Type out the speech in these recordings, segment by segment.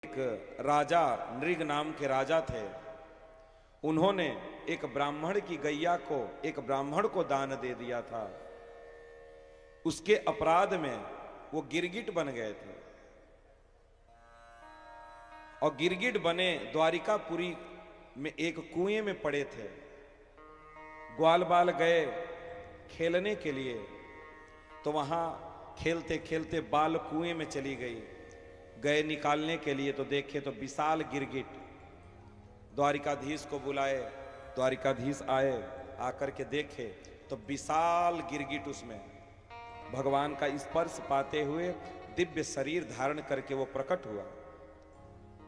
एक राजा, नृग नाम के राजा थे। उन्होंने एक ब्राह्मण की गैया को एक ब्राह्मण को दान दे दिया था। उसके अपराध में वो गिरगिट बन गए थे और गिरगिट बने द्वारिकापुरी में एक कुएं में पड़े थे। ग्वाल बाल गए खेलने के लिए तो वहां खेलते खेलते बाल कुएं में चली गई। गए निकालने के लिए तो देखे तो विशाल गिरगिट। द्वारिकाधीश को बुलाए, द्वारिकाधीश आए, आकर के देखे तो विशाल गिरगिट उसमें भगवान का स्पर्श पाते हुए दिव्य शरीर धारण करके वो प्रकट हुआ।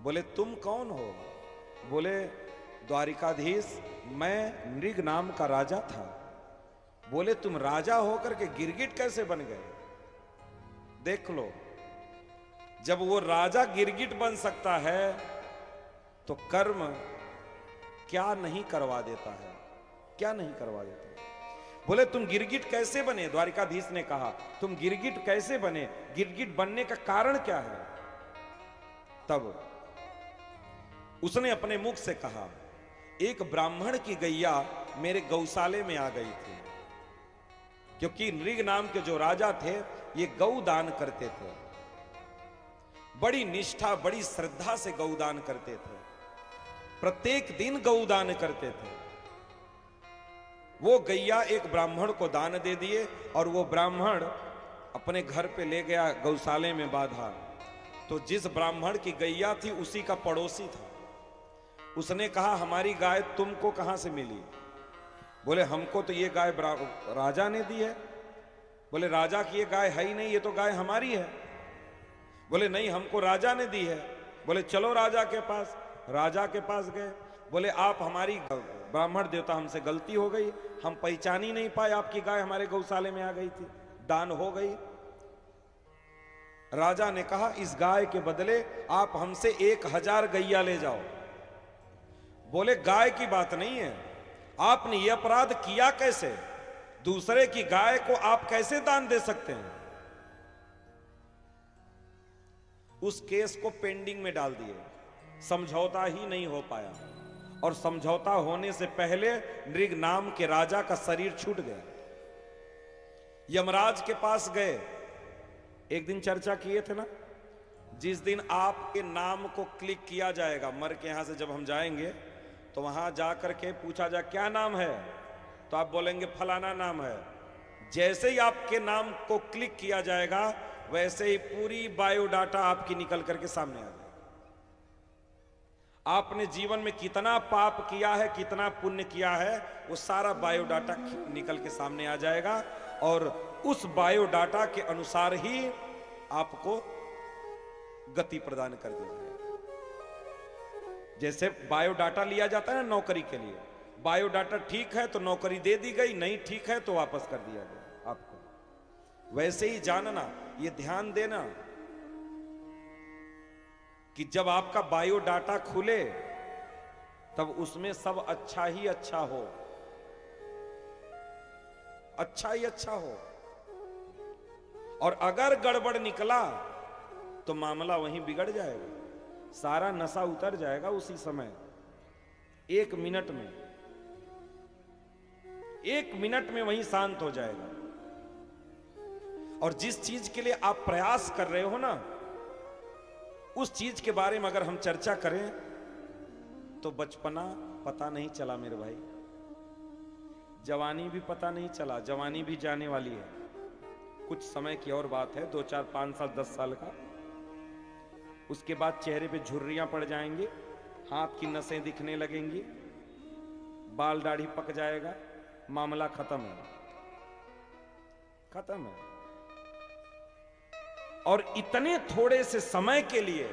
बोले तुम कौन हो? बोले द्वारिकाधीश मैं नृग नाम का राजा था। बोले तुम राजा होकर के गिरगिट कैसे बन गए? देख लो, जब वो राजा गिरगिट बन सकता है तो कर्म क्या नहीं करवा देता है, क्या नहीं करवा देता है। बोले तुम गिरगिट कैसे बने? द्वारिकाधीश ने कहा तुम गिरगिट कैसे बने, गिरगिट बनने का कारण क्या है? तब उसने अपने मुख से कहा एक ब्राह्मण की गैया मेरे गौशाले में आ गई थी। क्योंकि नृग नाम के जो राजा थे ये गौ दान करते थे, बड़ी निष्ठा बड़ी श्रद्धा से गौदान करते थे, प्रत्येक दिन गौदान करते थे। वो गैया एक ब्राह्मण को दान दे दिए और वो ब्राह्मण अपने घर पे ले गया, गौशाले में बांधा। तो जिस ब्राह्मण की गैया थी उसी का पड़ोसी था। उसने कहा हमारी गाय तुमको कहां से मिली? बोले हमको तो ये गाय राजा ने दी है। बोले राजा की ये गाय है ही नहीं, ये तो गाय हमारी है। बोले नहीं हमको राजा ने दी है। बोले चलो राजा के पास। राजा के पास गए। बोले आप हमारी ब्राह्मण देवता हमसे गलती हो गई, हम पहचान ही नहीं पाए, आपकी गाय हमारे गौशाले में आ गई थी, दान हो गई। राजा ने कहा इस गाय के बदले आप हमसे 1000 गैया ले जाओ। बोले गाय की बात नहीं है, आपने ये अपराध किया कैसे? दूसरे की गाय को आप कैसे दान दे सकते हैं? उस केस को पेंडिंग में डाल दिए, समझौता ही नहीं हो पाया। और समझौता होने से पहले नृग नाम के राजा का शरीर छूट गया। यमराज के पास गए। एक दिन चर्चा किए थे ना, जिस दिन आपके नाम को क्लिक किया जाएगा, मर के यहां से जब हम जाएंगे तो वहां जाकर के पूछा जाए क्या नाम है, तो आप बोलेंगे फलाना नाम है। जैसे ही आपके नाम को क्लिक किया जाएगा वैसे ही पूरी बायोडाटा आपकी निकल करके सामने आ जाएगी। आपने जीवन में कितना पाप किया है, कितना पुण्य किया है, वो सारा बायोडाटा निकल के सामने आ जाएगा और उस बायोडाटा के अनुसार ही आपको गति प्रदान कर दी जाएगी। जैसे बायोडाटा लिया जाता है ना नौकरी के लिए, बायोडाटा ठीक है तो नौकरी दे दी गई, नहीं ठीक है तो वापस कर दिया गया आपको। वैसे ही जानना, ये ध्यान देना कि जब आपका बायोडाटा खुले तब उसमें सब अच्छा ही अच्छा हो, अच्छा ही अच्छा हो। और अगर गड़बड़ निकला तो मामला वहीं बिगड़ जाएगा, सारा नशा उतर जाएगा उसी समय। 1 मिनट में, 1 मिनट में वहीं शांत हो जाएगा। और जिस चीज के लिए आप प्रयास कर रहे हो ना, उस चीज के बारे में अगर हम चर्चा करें तो बचपना पता नहीं चला मेरे भाई, जवानी भी पता नहीं चला, जवानी भी जाने वाली है। कुछ समय की और बात है, 2 4 5 साल 10 साल का। उसके बाद चेहरे पे झुर्रियां पड़ जाएंगी, हाथ की नसें दिखने लगेंगी, बाल दाढ़ी पक जाएगा, मामला खत्म है, खत्म है। और इतने थोड़े से समय के लिए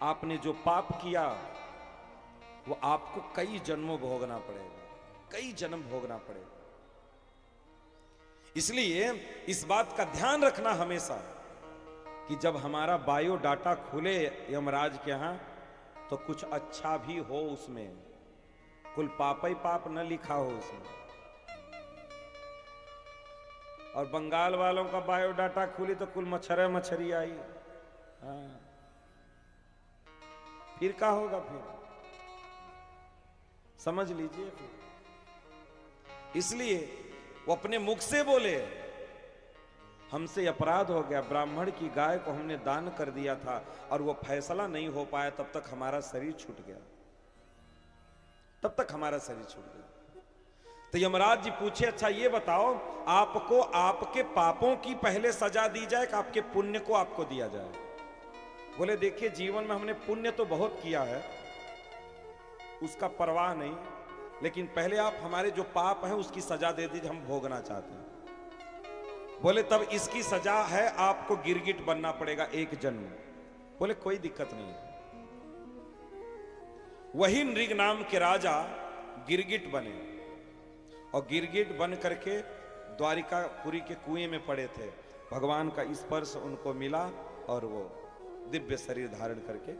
आपने जो पाप किया वो आपको कई जन्मों भोगना पड़ेगा, कई जन्म भोगना पड़ेगा। इसलिए इस बात का ध्यान रखना हमेशा कि जब हमारा बायोडाटा खुले यमराज के यहां तो कुछ अच्छा भी हो उसमें, कुल पाप ही पाप न लिखा हो उसमें। और बंगाल वालों का बायोडाटा खुली तो कुल मच्छर मच्छरी आई। हाँ, फिर क्या होगा? फिर समझ लीजिए। फिर इसलिए वो अपने मुख से बोले, हमसे अपराध हो गया, ब्राह्मण की गाय को हमने दान कर दिया था और वो फैसला नहीं हो पाया, तब तक हमारा शरीर छूट गया, तब तक हमारा शरीर छूट गया। तो यमराज जी पूछे, अच्छा ये बताओ, आपको आपके पापों की पहले सजा दी जाए कि आपके पुण्य को आपको दिया जाए? बोले देखिए, जीवन में हमने पुण्य तो बहुत किया है, उसका परवाह नहीं, लेकिन पहले आप हमारे जो पाप हैं उसकी सजा दे दीजिए, हम भोगना चाहते हैं। बोले तब इसकी सजा है, आपको गिरगिट बनना पड़ेगा एक जन्म। बोले कोई दिक्कत नहीं है। वही नृग नाम के राजा गिरगिट बने और गिरगिट बन करके द्वारिकापुरी के कुएं में पड़े थे। भगवान का स्पर्श उनको मिला और वो दिव्य शरीर धारण करके